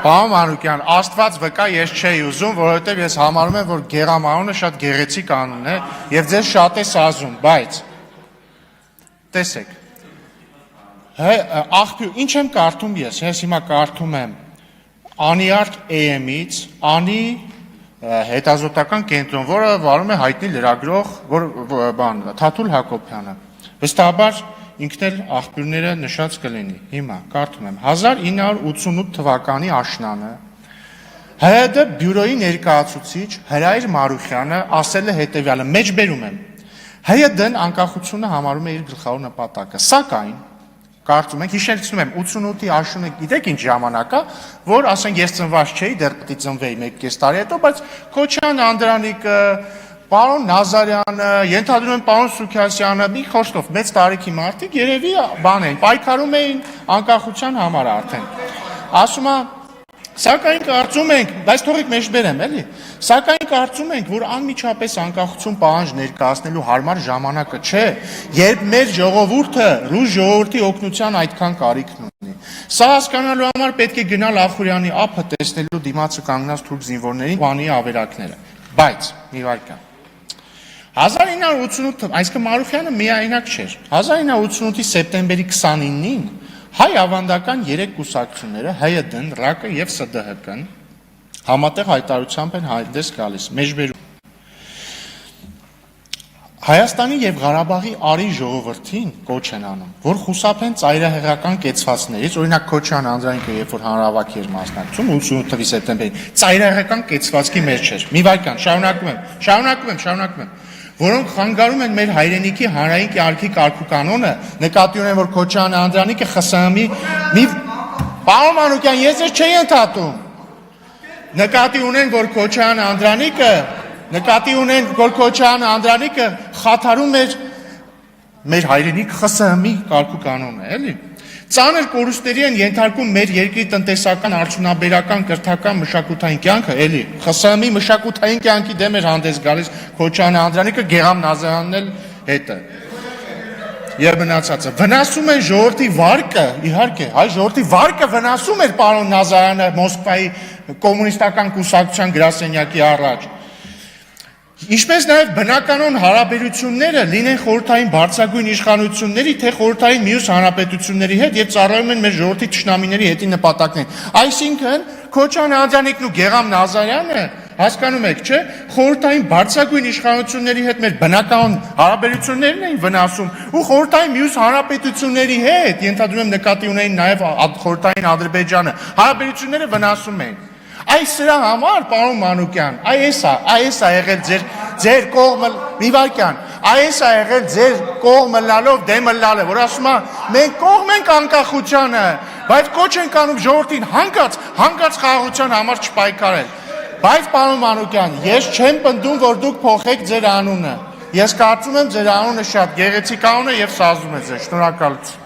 Պարոն Մանուկյան, Աստված վկա ես չէի ուզում, որովհետև ես համարում եմ, որ Գերամ անունը շատ գեղեցիկ անուն է եւ ձեզ շատ է սազում, բայց տեսեք։ Աղբյուր, ինչ եմ կարդում ես հիմա կարդում եմ Անիարտ AM-ից, Անի հետազոտական կենտրոն, որը վարում է հայտնի լրագրող, Թաթուլ Հակոբյանը։ Վստահաբար ինքն էլ աղբյուրները նշած կլինի։ Հիմա կարդում եմ 1988 թվականի աշնանը ՀՀԴ բյուրոյի ներկայացուցիչ Հրայր Մարուխյանը ասել է հետևյալը, մեջբերում եմ. ՀՀԴ-ն անկախությունը համարում է իր գլխավոր նպատակը, սակայն կարծում ենք, հիշեցնում եմ 88-ի աշունը գիտեք ինչ ժամանակ է, որ ասենք ես ծնված չէի, դեռ պետք է ծնվեի 1.5 տարի հետո, բայց Քոչյան Անդրանիկը, պարոն Նազարյանը, ենթադրում եմ պարոն Սուքիասյանը, մի խոսքով մեծ տարիքի մարդիկ երևի բան են, պայքարում էին անկախության համար արդեն։ Ասում է, սակայն կարծում ենք, բայց թողեք մեջբերեմ, էլի, սակայն կարծում ենք, որ անմիջապես անկախություն պահանջ ներկայացնելու հարմար ժամանակը չէ, երբ մեր ժողովուրդը ռուս ժողովրդի օգնության այդքան կարիքն ունի։ Սա հասկանալու համար պետք է գնալ Ախուրյանի ափը տեսնելու դիմացը կանգնած թուրք զինվորներին բանի ավերակները։ Բայց մի վարքան 1988, այսինքն Մարուխյանը միայնակ չէր։ 1988-ի սեպտեմբերի 29-ին հայ ավանդական 3 կուսակցությունները ՀՅԴ-ն, ՌԱԿ-ը եւ ՍԴՀԿ-ն համատեղ հայտարարությամբ են հայտես գալիս մեջբերում Հայաստանի եւ Ղարաբաղի արի ժողովրդին կոչ են անում, որ խուսափեն ծայրահեղական կեցվածներից, օրինակ Քոչյան Անդրանիկը երբ որ հանրահավաքի էր մասնակցում 88 թվականի սեպտեմբերին, ծայրահեղական կեցվածքի մեջ էր։ Մի վայրկյան, շարունակում եմ, որոնք խանգարում են մեր հայրենիքի հանրային կարգի կարգուկանոնը, նկատի ունեն, որ Քոչյան Անդրանիկը ԽՍՀՄ-ի մի Պարոն Մանուկյան, ես չէի ընդհատում։ Նկատի ունեն, որ Քոչյան Անդրանիկը խաթարում էր մեր հայրենիք ԽՍՀՄ-ի կարգուկանոնը, էլի։ Ծանր կորուստների են ենթարկում մեր երկրի տնտեսական, արդյունաբերական, կրթական, մշակութային կյանքը, էլի, ԽՍՀՄ-ի մշակութային կյանքի դեմ էր հանդես գալիս Քոչյան Անդրանիկը, Գերամ Նազարյանն էլ հետը։ Եվ մնացածը վնասում են ժողովրդի վարկը, իհարկե, հայ ժողովրդի վարկը վնասում էր պարոն Նազարյանը Մոսկվայի կոմունիստական կուսակցության գրասենյակի առաջ։ Ինչպես նաև բնականոն հարաբերությունները լինեն խորհրդային բարձրագույն իշխանությունների, թե խորհրդային մյուս հանրապետությունների հետ եւ ծառայում են մեր ժողովրդի թշնամիների հետի նպատակներին։ Այսինքն Քոչյան Անդրանիկն ու Գերամ Նազարյանը հասկանում եք, չէ՞, խորհրդային բարձրագույն իշխանությունների հետ մեր բնականոն հարաբերություններն էին վնասում ու խորհրդային մյուս հանրապետությունների հետ, ենթադրում եմ նկատի ունեին նաև խորհրդային Ադրբեջանը, հարաբերությունները վնասում էին։ Այս սրա համար, պարոն Մանուկյան, այս է եղել ձեր կողմը, մի վարքյան, այս է եղել ձեր կողմը լալով դեմը լալը, որ ասում է, մենք կողմ ենք անկախությանը, բայց կոչ ենք անում ժողովրդին հանգած խաղաղության համար չպայքարել։ Բայց պարոն Մանուկյան, ես չեմ պնդում, որ դուք փոխեք ձեր անունը։ Ես կարծում եմ ձեր անունը շատ գեղեցիկ անուն է եւ սազում է ձեզ։ Շնորհակալություն։